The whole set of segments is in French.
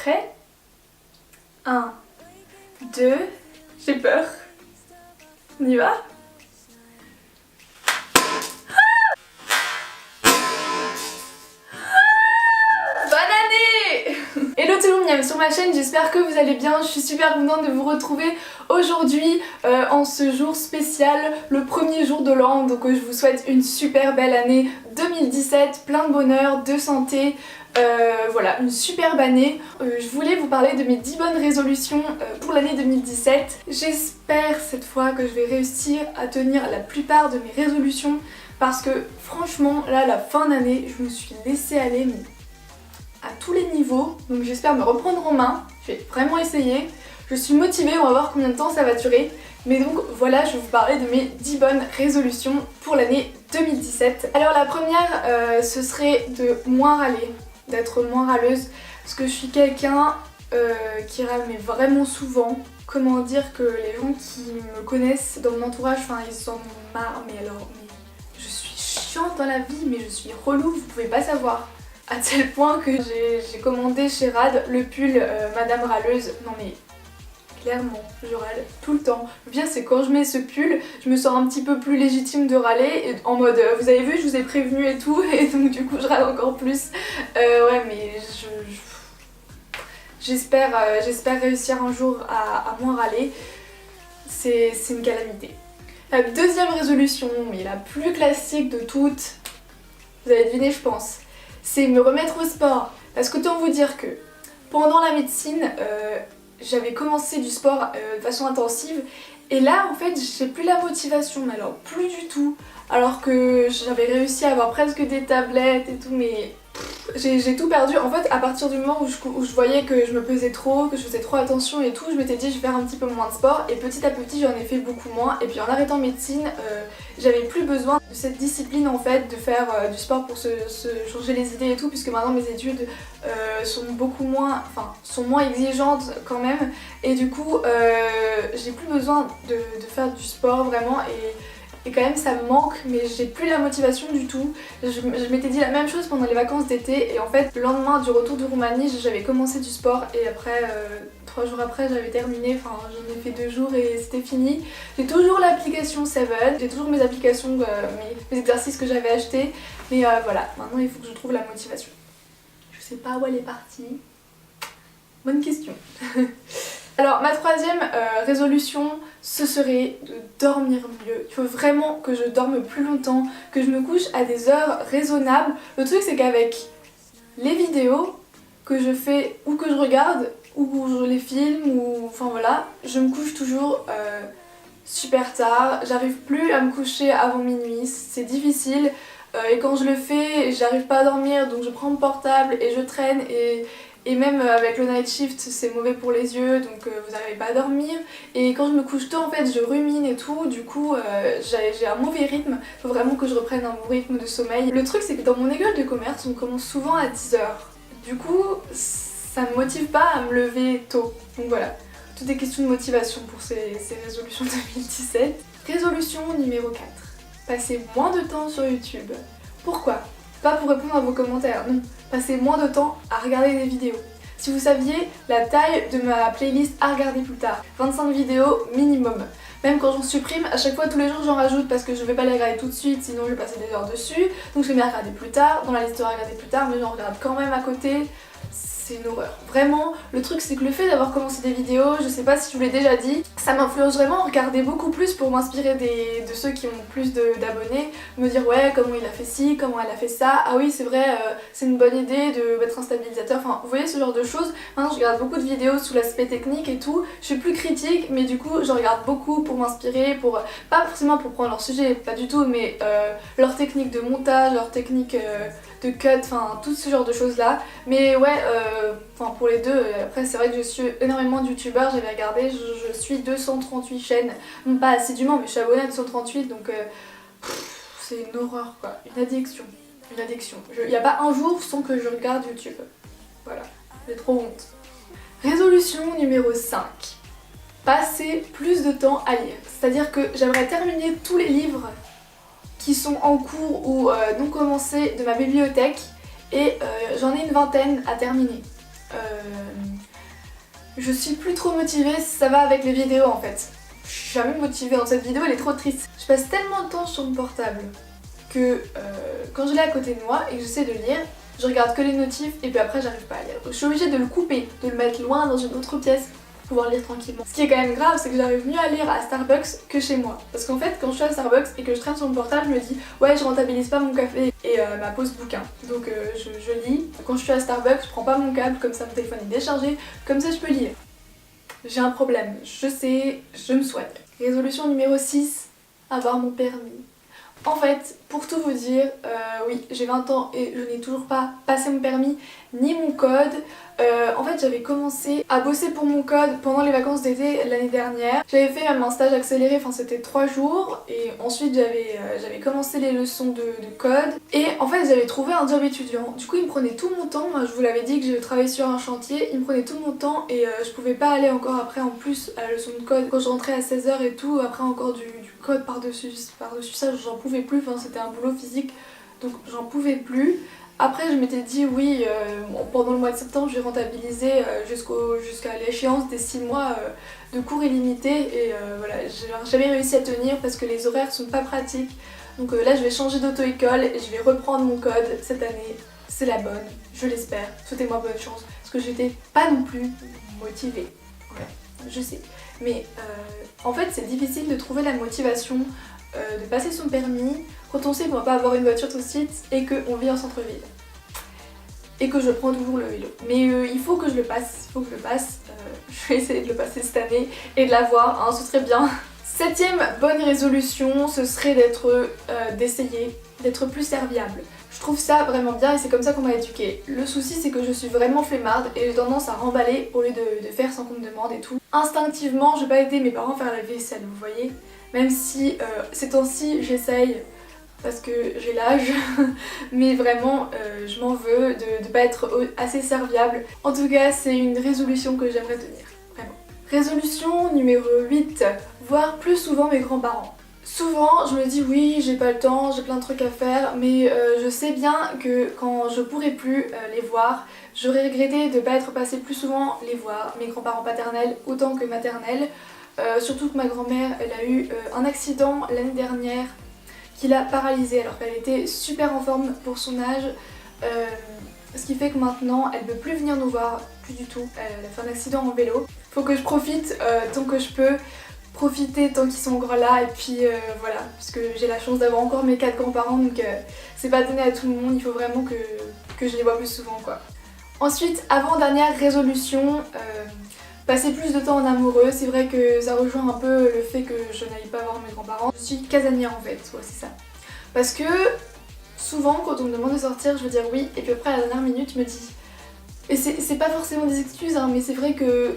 Prêt? 1, 2, j'ai peur. On y va? Hello tout le monde, bienvenue sur ma chaîne, j'espère que vous allez bien, je suis super contente de vous retrouver aujourd'hui en ce jour spécial, le premier jour de l'an, donc je vous souhaite une super belle année 2017, plein de bonheur, de santé, voilà, une superbe année. Je voulais vous parler de mes 10 bonnes résolutions pour l'année 2017. J'espère cette fois que je vais réussir à tenir la plupart de mes résolutions parce que franchement là, la fin d'année, je me suis laissée aller mais à tous les niveaux, donc j'espère me reprendre en main, je vais vraiment essayer. Je suis motivée, on va voir combien de temps ça va durer. Mais donc voilà, je vais vous parler de mes 10 bonnes résolutions pour l'année 2017. Alors la première, ce serait de moins râler, d'être moins râleuse, parce que je suis quelqu'un qui râle mais vraiment souvent. Comment dire que les gens qui me connaissent dans mon entourage, enfin ils en ont marre, mais alors, je suis chiante dans la vie, mais je suis relou, vous pouvez pas savoir. À tel point que j'ai commandé chez Rad le pull Madame Râleuse. Non mais clairement, je râle tout le temps. Le pire c'est quand je mets ce pull, je me sens un petit peu plus légitime de râler et en mode vous avez vu, je vous ai prévenu et tout, et donc du coup je râle encore plus. Ouais mais j'espère réussir un jour à moins râler. C'est une calamité. La deuxième résolution, mais la plus classique de toutes, vous avez deviné je pense, c'est me remettre au sport. Parce qu'autant vous dire que pendant la médecine, j'avais commencé du sport de façon intensive et là en fait j'ai plus la motivation, mais alors plus du tout. Alors que j'avais réussi à avoir presque des tablettes et tout, mais j'ai tout perdu. En fait à partir du moment où je voyais que je me pesais trop, que je faisais trop attention et tout, je m'étais dit je vais faire un petit peu moins de sport et petit à petit j'en ai fait beaucoup moins. Et puis en arrêtant médecine, j'avais plus besoin de cette discipline en fait de faire du sport pour se changer les idées et tout, puisque maintenant mes études sont sont moins exigeantes quand même, et du coup j'ai plus besoin de faire du sport vraiment, et quand même ça me manque, mais j'ai plus la motivation du tout. Je m'étais dit la même chose pendant les vacances d'été, et en fait le lendemain du retour de Roumanie j'avais commencé du sport et après 3 jours après j'avais terminé, enfin j'en ai fait 2 jours et c'était fini. J'ai toujours l'application Seven, j'ai toujours mes applications, mes exercices que j'avais achetés, mais voilà, maintenant il faut que je trouve la motivation. Je sais pas où elle est partie. Bonne question. Alors ma troisième résolution, ce serait de dormir mieux. Il faut vraiment que je dorme plus longtemps, que je me couche à des heures raisonnables. Le truc c'est qu'avec les vidéos que je fais ou que je regarde ou je les filme, ou enfin voilà, je me couche toujours super tard. J'arrive plus à me coucher avant minuit, c'est difficile. Et quand je le fais, j'arrive pas à dormir, donc je prends mon portable et je traîne, et même avec le night shift c'est mauvais pour les yeux, donc vous n'arrivez pas à dormir. Et quand je me couche tôt en fait je rumine et tout, du coup j'ai un mauvais rythme, il faut vraiment que je reprenne un bon rythme de sommeil. Le truc c'est que dans mon école de commerce on commence souvent à 10h, du coup ça me motive pas à me lever tôt, donc voilà. Tout est question de motivation pour ces résolutions 2017. Résolution numéro 4. Passer moins de temps sur YouTube. Pourquoi? Pas pour répondre à vos commentaires, non. Passer moins de temps à regarder des vidéos. Si vous saviez la taille de ma playlist à regarder plus tard, 25 vidéos minimum. Même quand j'en supprime, à chaque fois tous les jours j'en rajoute parce que je vais pas les regarder tout de suite, sinon je vais passer des heures dessus. Donc je les mets à regarder plus tard, dans la liste de regarder plus tard, mais j'en regarde quand même à côté. C'est une horreur. Vraiment, le truc c'est que le fait d'avoir commencé des vidéos, je sais pas si je vous l'ai déjà dit, ça m'influence vraiment à regarder beaucoup plus pour m'inspirer de ceux qui ont plus d'abonnés, me dire ouais comment il a fait ci, comment elle a fait ça, ah oui c'est vrai, c'est une bonne idée de mettre un stabilisateur, enfin vous voyez ce genre de choses. Maintenant je regarde beaucoup de vidéos sous l'aspect technique et tout, je suis plus critique, mais du coup je regarde beaucoup pour m'inspirer, pas forcément pour prendre leur sujet, pas du tout, mais leur technique de montage, leur technique de cut, enfin tout ce genre de choses là. Mais ouais, pour les deux, après c'est vrai que je suis énormément de youtubeurs, j'avais regardé, je suis 238 chaînes, bon pas assidûment mais je suis abonnée à 238, donc c'est une horreur quoi, une addiction. Il n'y a pas un jour sans que je regarde YouTube, voilà, j'ai trop honte. Résolution numéro 5. Passer plus de temps à lire, c'est-à-dire que j'aimerais terminer tous les livres qui sont en cours ou non commencés de ma bibliothèque, et j'en ai une vingtaine à terminer. Je suis plus trop motivée, ça va avec les vidéos en fait. Je suis jamais motivée dans cette vidéo, elle est trop triste. Je passe tellement de temps sur mon portable que quand je l'ai à côté de moi et que j'essaie de lire, je regarde que les notifs et puis après j'arrive pas à lire. Donc je suis obligée de le couper, de le mettre loin dans une autre pièce pour pouvoir lire tranquillement. Ce qui est quand même grave, c'est que j'arrive mieux à lire à Starbucks que chez moi. Parce qu'en fait, quand je suis à Starbucks et que je traîne sur mon portable, je me dis ouais, je rentabilise pas mon café et ma pause bouquin. Donc je lis. Quand je suis à Starbucks, je prends pas mon câble, comme ça mon téléphone est déchargé, comme ça je peux lire. J'ai un problème, je sais, je me soigne. Résolution numéro 6, avoir mon permis. En fait, pour tout vous dire, oui, j'ai 20 ans et je n'ai toujours pas passé mon permis ni mon code. En fait, j'avais commencé à bosser pour mon code pendant les vacances d'été l'année dernière. J'avais fait même un stage accéléré, enfin c'était 3 jours. Et ensuite, j'avais commencé les leçons de code. Et en fait, j'avais trouvé un job étudiant. Du coup, il me prenait tout mon temps. Moi, je vous l'avais dit que je travaillais sur un chantier. Il me prenait tout mon temps et je pouvais pas aller encore après en plus à la leçon de code. Quand je rentrais à 16h et tout, après encore du code par-dessus ça, j'en pouvais plus. Enfin, c'était un boulot physique, donc j'en pouvais plus. Après je m'étais dit oui, pendant le mois de septembre je vais rentabiliser jusqu'à l'échéance des 6 mois de cours illimités et voilà, j'ai jamais réussi à tenir parce que les horaires sont pas pratiques. Donc là je vais changer d'auto-école et je vais reprendre mon code cette année. C'est la bonne, je l'espère. Souhaitez-moi bonne chance parce que j'étais pas non plus motivée. Ouais, je sais. Mais en fait c'est difficile de trouver la motivation de passer son permis quand on sait qu'on va pas avoir une voiture tout de suite et qu'on vit en centre-ville. Et que je prends toujours le vélo. Mais il faut que je le passe, je vais essayer de le passer cette année et de l'avoir, hein, ce serait bien. Septième bonne résolution, ce serait d'essayer d'être plus serviable. Je trouve ça vraiment bien et c'est comme ça qu'on m'a éduquée. Le souci c'est que je suis vraiment flemmarde et j'ai tendance à remballer au lieu de faire sans qu'on me demande et tout. Instinctivement, je vais pas aider mes parents à faire la vaisselle, vous voyez. Même si ces temps-ci j'essaye parce que j'ai l'âge, mais vraiment je m'en veux de pas être assez serviable. En tout cas c'est une résolution que j'aimerais tenir, vraiment. Résolution numéro 8, voir plus souvent mes grands-parents. Souvent je me dis oui j'ai pas le temps, j'ai plein de trucs à faire, mais je sais bien que quand je pourrai plus les voir, j'aurais regretté de pas être passée plus souvent les voir, mes grands-parents paternels autant que maternels. Surtout que ma grand-mère elle a eu un accident l'année dernière qui l'a paralysée alors qu'elle était super en forme pour son âge, ce qui fait que maintenant elle peut plus venir nous voir, plus du tout. Elle a fait un accident en vélo. Faut que je profite tant que je peux, profiter tant qu'ils sont encore là et puis voilà, parce que j'ai la chance d'avoir encore mes 4 grands-parents donc c'est pas donné à tout le monde, il faut vraiment que je les vois plus souvent quoi. Ensuite, avant-dernière résolution, passer plus de temps en amoureux. C'est vrai que ça rejoint un peu le fait que je n'aille pas voir mes grands-parents. Je suis casanière en fait, ouais c'est ça. Parce que souvent quand on me demande de sortir je veux dire oui et puis après à la dernière minute je me dis... Et c'est pas forcément des excuses hein, mais c'est vrai que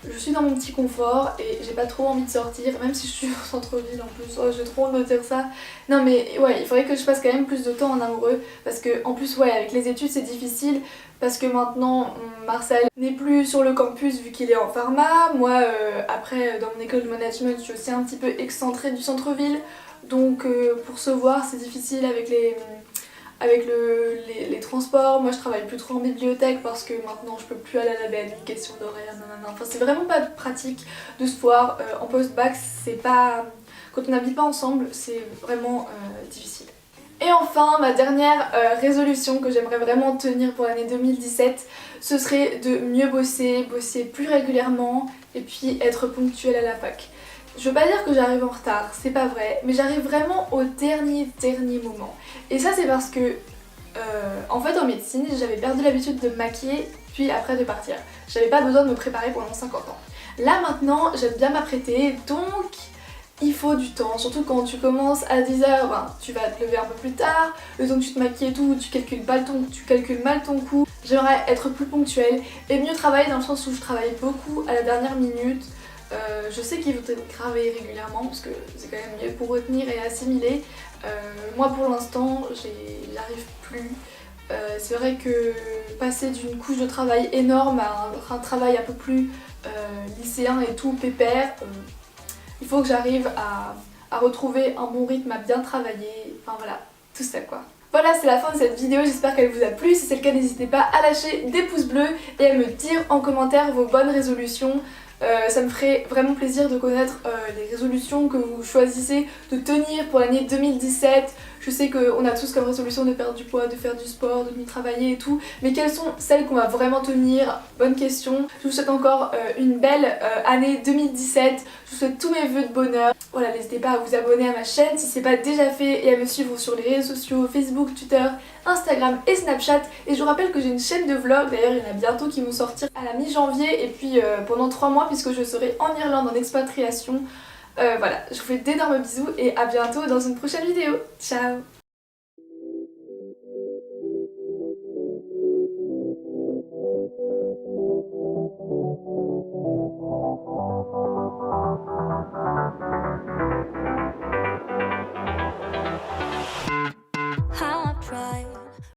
je suis dans mon petit confort et j'ai pas trop envie de sortir, même si je suis au centre-ville en plus, oh, j'ai trop honte de dire ça. Non mais ouais, il faudrait que je passe quand même plus de temps en amoureux parce que en plus ouais, avec les études c'est difficile parce que maintenant Marcel n'est plus sur le campus vu qu'il est en pharma. Moi après dans mon école de management je suis aussi un petit peu excentrée du centre-ville donc pour se voir c'est difficile avec les transports. Moi je travaille plus trop en bibliothèque parce que maintenant je peux plus aller à la BN, question d'horaire, nanana. Enfin c'est vraiment pas pratique de se voir en post-bac, c'est pas... Quand on n'habite pas ensemble c'est vraiment difficile. Et enfin ma dernière résolution que j'aimerais vraiment tenir pour l'année 2017, ce serait de mieux bosser plus régulièrement et puis être ponctuelle à la fac. Je veux pas dire que j'arrive en retard, c'est pas vrai, mais j'arrive vraiment au dernier moment. Et ça c'est parce que, en fait en médecine, j'avais perdu l'habitude de me maquiller, puis après de partir. J'avais pas besoin de me préparer pendant 50 ans. Là maintenant, j'aime bien m'apprêter, donc il faut du temps. Surtout quand tu commences à 10h, ben, tu vas te lever un peu plus tard, le temps que tu te maquilles et tout, tu calcules mal ton coup. J'aimerais être plus ponctuelle et mieux travailler dans le sens où je travaille beaucoup à la dernière minute. Je sais qu'il faut travailler régulièrement parce que c'est quand même mieux pour retenir et assimiler. Moi pour l'instant j'arrive plus. C'est vrai que passer d'une couche de travail énorme à un travail un peu plus lycéen et tout, pépère, il faut que j'arrive à retrouver un bon rythme, à bien travailler, enfin voilà, tout ça quoi. Voilà, c'est la fin de cette vidéo, j'espère qu'elle vous a plu. Si c'est le cas, n'hésitez pas à lâcher des pouces bleus et à me dire en commentaire vos bonnes résolutions. Ça me ferait vraiment plaisir de connaître les résolutions que vous choisissez de tenir pour l'année 2017. Je sais qu'on a tous comme résolution de perdre du poids, de faire du sport, de mieux travailler et tout, mais quelles sont celles qu'on va vraiment tenir? Bonne question. Je vous souhaite encore une belle année 2017. Je vous souhaite tous mes vœux de bonheur. Voilà, n'hésitez pas à vous abonner à ma chaîne si ce n'est pas déjà fait et à me suivre sur les réseaux sociaux, Facebook, Twitter, Instagram et Snapchat. Et je vous rappelle que j'ai une chaîne de vlog, d'ailleurs il y en a bientôt qui vont sortir à la mi-janvier et puis pendant 3 mois puisque je serai en Irlande en expatriation. Voilà, je vous fais d'énormes bisous et à bientôt dans une prochaine vidéo. Ciao!